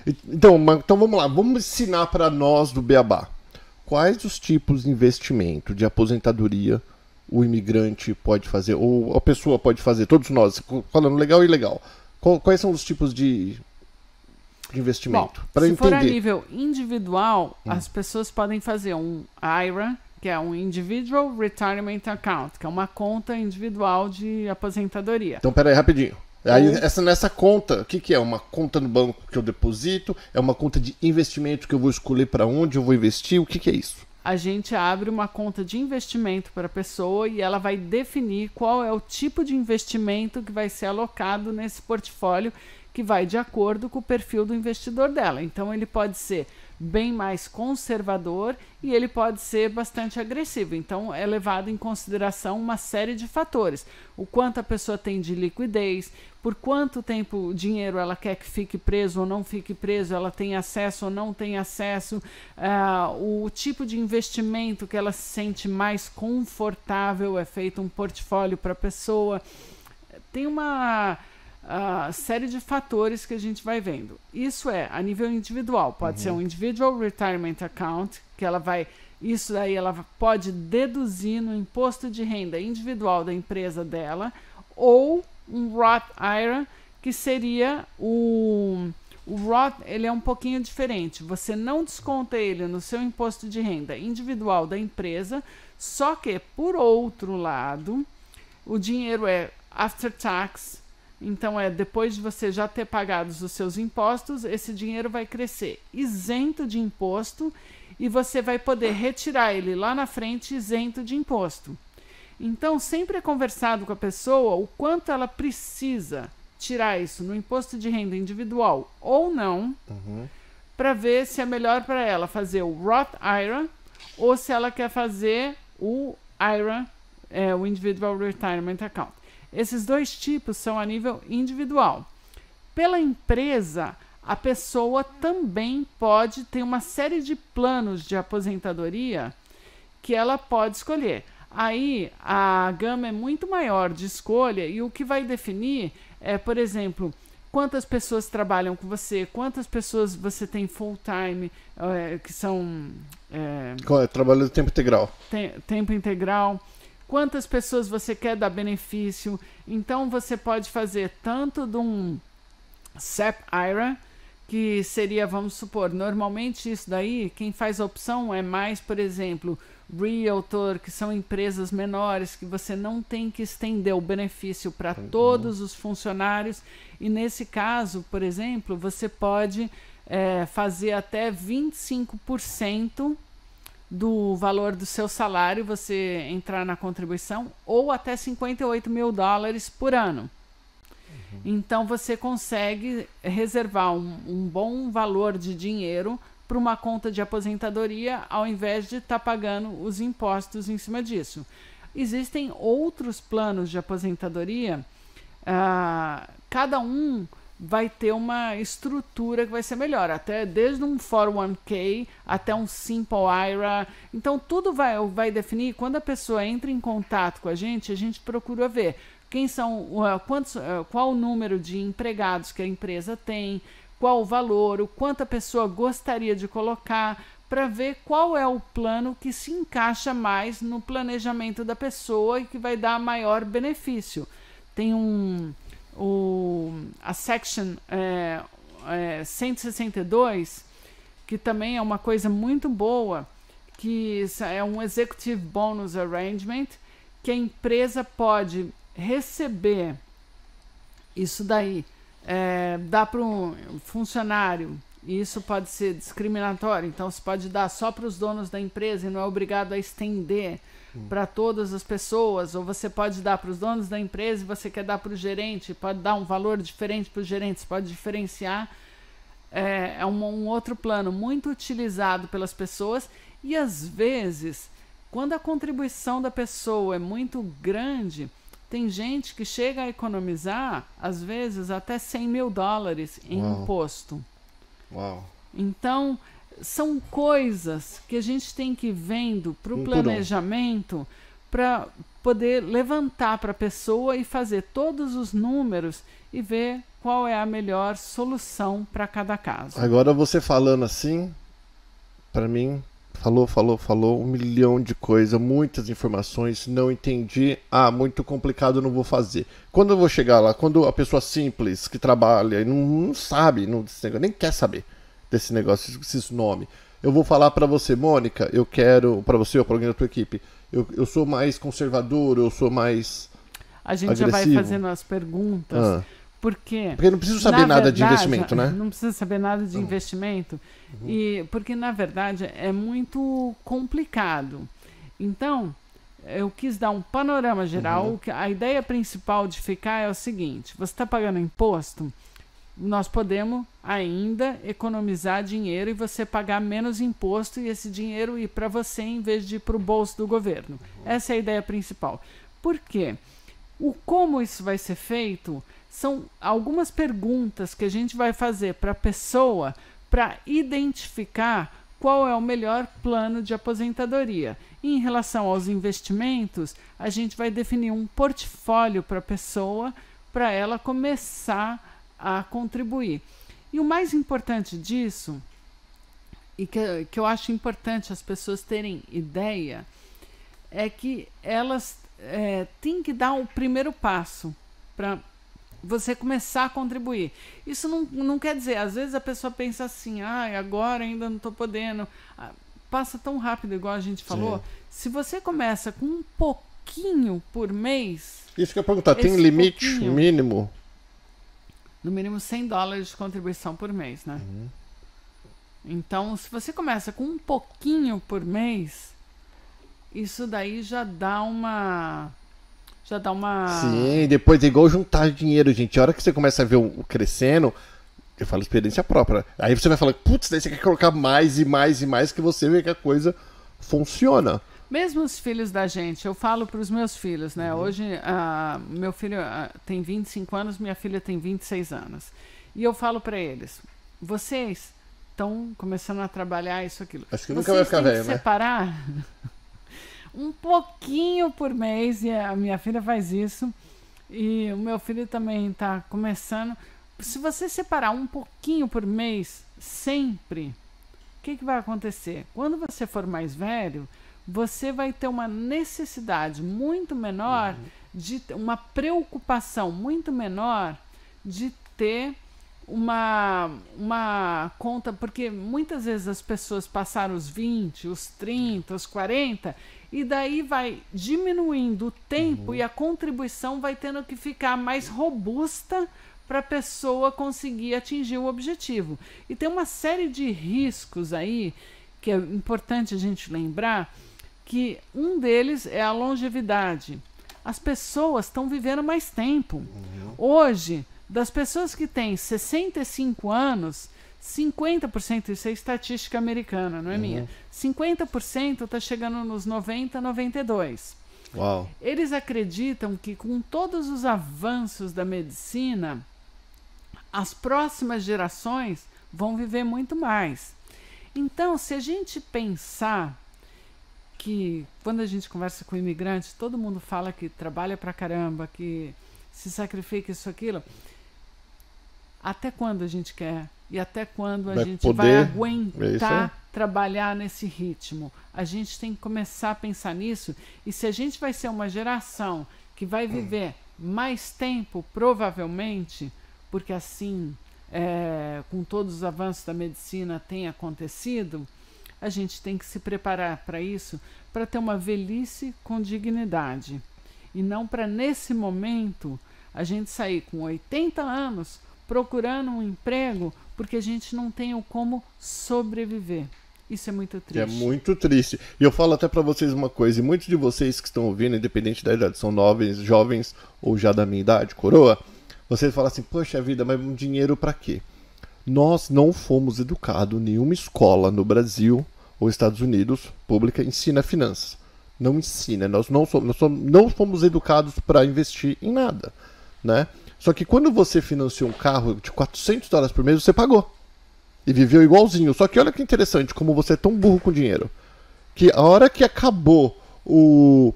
Então vamos lá, vamos ensinar para nós do Beabá. Quais os tipos de investimento de aposentadoria o imigrante pode fazer, ou a pessoa pode fazer, todos nós, falando legal e ilegal. Quais são os tipos de Bom, investimento? Para se for a entender. nível individual, as pessoas podem fazer um IRA, que é um Individual Retirement Account, que é uma conta individual de aposentadoria. Então, peraí, rapidinho. Aí, nessa conta, o que é? Uma conta no banco que eu deposito? É uma conta de investimento que eu vou escolher para onde eu vou investir? O que é isso? A gente abre uma conta de investimento para a pessoa e ela vai definir qual é o tipo de investimento que vai ser alocado nesse portfólio, que vai de acordo com o perfil do investidor dela. Então, ele pode ser bem mais conservador e ele pode ser bastante agressivo. Então, é levado em consideração uma série de fatores. O quanto a pessoa tem de liquidez, por quanto tempo o dinheiro ela quer que fique preso ou não fique preso, ela tem acesso ou não tem acesso, o tipo de investimento que ela se sente mais confortável, é feito um portfólio para a pessoa. Tem uma série de fatores que a gente vai vendo. Isso é a nível individual. Pode ser um Individual Retirement Account, que ela vai... Isso daí ela pode deduzir no imposto de renda individual da empresa dela, ou um Roth IRA, que seria o Roth, ele é um pouquinho diferente. Você não desconta ele no seu imposto de renda individual da empresa, só que, por outro lado, o dinheiro é after tax. Então, depois de você já ter pagado os seus impostos, esse dinheiro vai crescer isento de imposto e você vai poder retirar ele lá na frente isento de imposto. Então, sempre é conversado com a pessoa o quanto ela precisa tirar isso no imposto de renda individual ou não, para ver se é melhor para ela fazer o Roth IRA ou se ela quer fazer o IRA, o Individual Retirement Account. Esses dois tipos são a nível individual. Pela empresa, a pessoa também pode ter uma série de planos de aposentadoria que ela pode escolher. Aí a gama é muito maior de escolha e o que vai definir é, por exemplo, quantas pessoas trabalham com você, quantas pessoas você tem full-time, que são... Trabalho de tempo integral. Tempo integral. Quantas pessoas você quer dar benefício. Então, você pode fazer tanto de um SEP IRA, que seria, vamos supor, normalmente isso daí, quem faz a opção é mais, por exemplo, Realtor, que são empresas menores, que você não tem que estender o benefício para todos os funcionários. E nesse caso, por exemplo, você pode fazer até 25% do valor do seu salário, você entrar na contribuição, ou até $58 mil por ano. Então, você consegue reservar um bom valor de dinheiro para uma conta de aposentadoria, ao invés de estar pagando os impostos em cima disso. Existem outros planos de aposentadoria, cada um vai ter uma estrutura que vai ser melhor, até desde um 401k até um Simple IRA. Então, tudo vai definir. Quando a pessoa entra em contato com a gente procura ver quem são, qual o número de empregados que a empresa tem, qual o valor, o quanto a pessoa gostaria de colocar, para ver qual é o plano que se encaixa mais no planejamento da pessoa e que vai dar maior benefício. Tem a Section 162, que também é uma coisa muito boa, que é um Executive Bonus Arrangement, que a empresa pode receber isso daí, dá para um funcionário, e isso pode ser discriminatório, então você pode dar só para os donos da empresa e não é obrigado a estender para todas as pessoas, ou você pode dar para os donos da empresa e você quer dar para o gerente, pode dar um valor diferente para os gerentes, pode diferenciar. É um outro plano muito utilizado pelas pessoas e, às vezes, quando a contribuição da pessoa é muito grande, tem gente que chega a economizar, às vezes, até $100 mil em imposto. Uau. Então, são coisas que a gente tem que ir vendo para o planejamento, para poder levantar para a pessoa e fazer todos os números e ver qual é a melhor solução para cada caso. Agora você falando assim, para mim, falou, 1 milhão de coisas, muitas informações, não entendi, muito complicado, não vou fazer. Quando eu vou chegar lá, quando a pessoa simples, que trabalha e não sabe, nem quer saber desse negócio, desses nomes, eu vou falar para você, Mônica, eu quero, para você ou para alguém da tua equipe, eu sou mais conservador, eu sou mais A gente agressivo. Já vai fazendo as perguntas. Porque não preciso saber nada de investimento, né? Não precisa saber nada de investimento. Porque, na verdade, é muito complicado. Então, eu quis dar um panorama geral. A ideia principal de ficar é o seguinte. Você está pagando imposto, nós podemos ainda economizar dinheiro e você pagar menos imposto e esse dinheiro ir para você em vez de ir para o bolso do governo. Essa é a ideia principal. Por quê? Como isso vai ser feito são algumas perguntas que a gente vai fazer para a pessoa para identificar qual é o melhor plano de aposentadoria. E em relação aos investimentos, a gente vai definir um portfólio para a pessoa, para ela começar a contribuir. E o mais importante disso, e que eu acho importante as pessoas terem ideia, é que elas têm que dar o primeiro passo para você começar a contribuir. Isso não quer dizer, às vezes a pessoa pensa assim, agora ainda não estou podendo. Passa tão rápido, igual a gente falou. Sim. Se você começa com um pouquinho por mês... Isso que eu ia perguntar, tem limite mínimo? No mínimo $100 de contribuição por mês, né? Então, se você começa com um pouquinho por mês, isso daí já dá uma... Sim, depois é igual juntar dinheiro, gente. A hora que você começa a ver o crescendo, eu falo experiência própria. Aí você vai falar, putz, daí você quer colocar mais e mais e mais, que você vê que a coisa funciona. Mesmo os filhos da gente, eu falo para os meus filhos, né? Hoje, meu filho tem 25 anos, minha filha tem 26 anos. E eu falo para eles, vocês estão começando a trabalhar isso, aquilo. Acho que nunca vai ficar velho, né? Separar um pouquinho por mês, e a minha filha faz isso, e o meu filho também está começando. Se você separar um pouquinho por mês, sempre, o que vai acontecer? Quando você for mais velho, você vai ter uma necessidade muito menor, uma preocupação muito menor de ter uma conta, porque muitas vezes as pessoas passaram os 20, os 30, os 40, e daí vai diminuindo o tempo e a contribuição vai tendo que ficar mais robusta para a pessoa conseguir atingir o objetivo. E tem uma série de riscos aí, que é importante a gente lembrar, que um deles é a longevidade. As pessoas estão vivendo mais tempo. Hoje, das pessoas que têm 65 anos, 50%, isso é estatística americana, não é minha, 50% está chegando nos 90, 92. Uau. Eles acreditam que com todos os avanços da medicina, as próximas gerações vão viver muito mais. Então, se a gente pensar que quando a gente conversa com imigrantes, todo mundo fala que trabalha pra caramba, que se sacrifica isso, aquilo. Até quando a gente quer? E até quando a gente vai aguentar trabalhar nesse ritmo? A gente tem que começar a pensar nisso. E se a gente vai ser uma geração que vai viver mais tempo, provavelmente, porque assim, com todos os avanços da medicina tem acontecido, a gente tem que se preparar para isso, para ter uma velhice com dignidade. E não para, nesse momento, a gente sair com 80 anos procurando um emprego porque a gente não tem como sobreviver. Isso é muito triste. É muito triste. E eu falo até para vocês uma coisa, e muitos de vocês que estão ouvindo, independente da idade, são novos, jovens ou já da minha idade, coroa, vocês falam assim, poxa vida, mas um dinheiro para quê? Nós não fomos educados, nenhuma escola no Brasil ou Estados Unidos, pública, ensina finanças. Não ensina, nós não fomos educados para investir em nada, né? Só que quando você financiou um carro de $400 por mês, você pagou. E viveu igualzinho. Só que olha que interessante, como você é tão burro com dinheiro. Que a hora que acabou o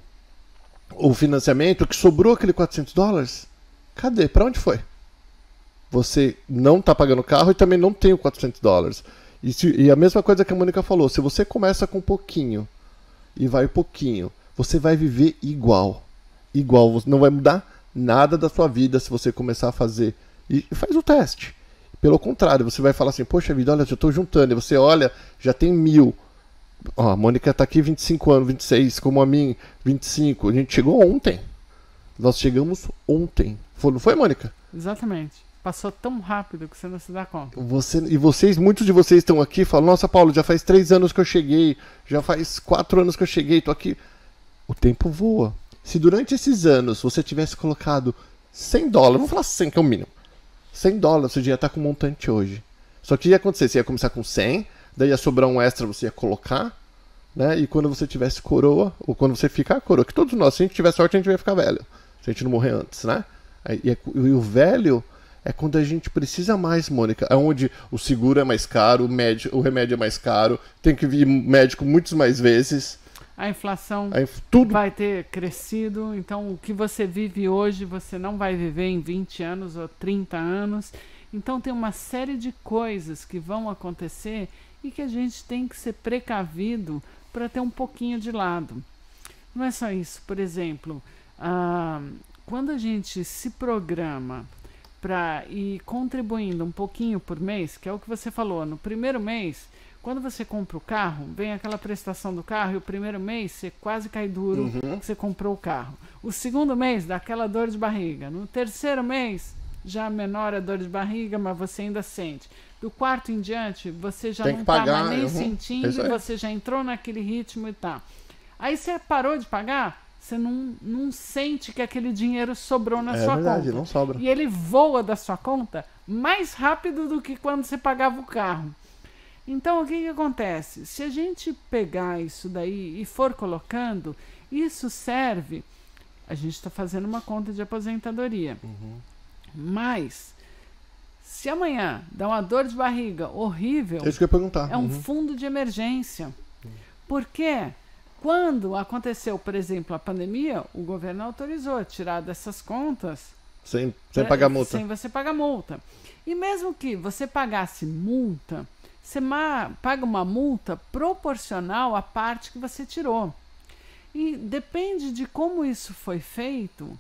financiamento, que sobrou aquele $400, cadê? Para onde foi? você não está pagando carro e também não tem o $400. E a mesma coisa que a Mônica falou, se você começa com pouquinho e vai pouquinho, você vai viver igual. Igual, não vai mudar nada da sua vida se você começar a fazer. E faz o teste. Pelo contrário, você vai falar assim, poxa vida, olha, já estou juntando. E você olha, já tem 1.000. Ó, a Mônica está aqui 25 anos, 26, como a mim, 25. A gente chegou ontem. Nós chegamos ontem. Não foi, Mônica? Exatamente. Passou tão rápido que você não se dá conta. Muitos de vocês estão aqui e falam, nossa, Paulo, já faz 3 anos que eu cheguei, já faz 4 anos que eu cheguei, tô aqui. O tempo voa. Se durante esses anos você tivesse colocado $100, vamos falar 100 que é o mínimo, $100, você já ia estar com um montante hoje. Só que ia acontecer, você ia começar com 100, daí ia sobrar um extra, você ia colocar, né? E quando você tivesse coroa, ou quando você ficar coroa, que todos nós, se a gente tiver sorte, a gente vai ficar velho. Se a gente não morrer antes, né? E o velho é quando a gente precisa mais, Mônica. É onde o seguro é mais caro, o remédio é mais caro, tem que vir médico muitas mais vezes. A inflação tudo vai ter crescido, então o que você vive hoje, você não vai viver em 20 anos ou 30 anos. Então tem uma série de coisas que vão acontecer e que a gente tem que ser precavido para ter um pouquinho de lado. Não é só isso, por exemplo, quando a gente se programa para ir contribuindo um pouquinho por mês, que é o que você falou, no primeiro mês, quando você compra o carro, vem aquela prestação do carro e o primeiro mês você quase cai duro que você comprou o carro. O segundo mês dá aquela dor de barriga. No terceiro mês já menor a dor de barriga, mas você ainda sente. Do quarto em diante, você já não está mais nem sentindo e você já entrou naquele ritmo e tá. Aí você parou de pagar, você não sente que aquele dinheiro sobrou na sua conta. Não sobra. E ele voa da sua conta mais rápido do que quando você pagava o carro. Então, o que acontece? Se a gente pegar isso daí e for colocando, isso serve... A gente está fazendo uma conta de aposentadoria. Mas, se amanhã dá uma dor de barriga horrível... É isso que eu ia perguntar. É um fundo de emergência. Porque quando aconteceu, por exemplo, a pandemia, o governo autorizou tirar dessas contas... Sem pagar multa. Sem você pagar multa. E mesmo que você pagasse multa... Você paga uma multa proporcional à parte que você tirou. E depende de como isso foi feito,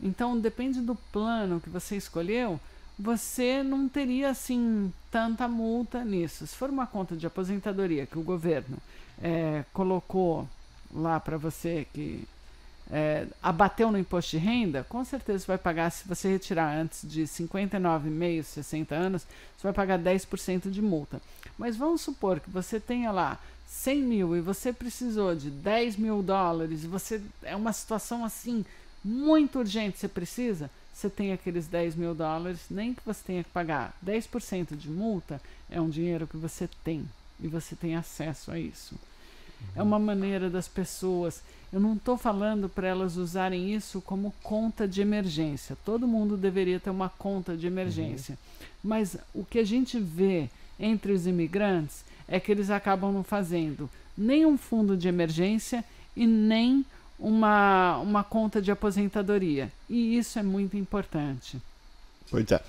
então depende do plano que você escolheu, você não teria assim tanta multa nisso. Se for uma conta de aposentadoria que o governo colocou lá para você que abateu no imposto de renda, com certeza você vai pagar, se você retirar antes de 59,5, 60 anos, você vai pagar 10% de multa. Mas vamos supor que você tenha lá 100 mil e você precisou de $10 mil e você é uma situação assim muito urgente, você tem aqueles $10 mil, nem que você tenha que pagar 10% de multa, é um dinheiro que você tem e você tem acesso a isso. É uma maneira das pessoas... Eu não estou falando para elas usarem isso como conta de emergência. Todo mundo deveria ter uma conta de emergência. Mas o que a gente vê entre os imigrantes é que eles acabam não fazendo nem um fundo de emergência e nem uma conta de aposentadoria. E isso é muito importante. Pois é.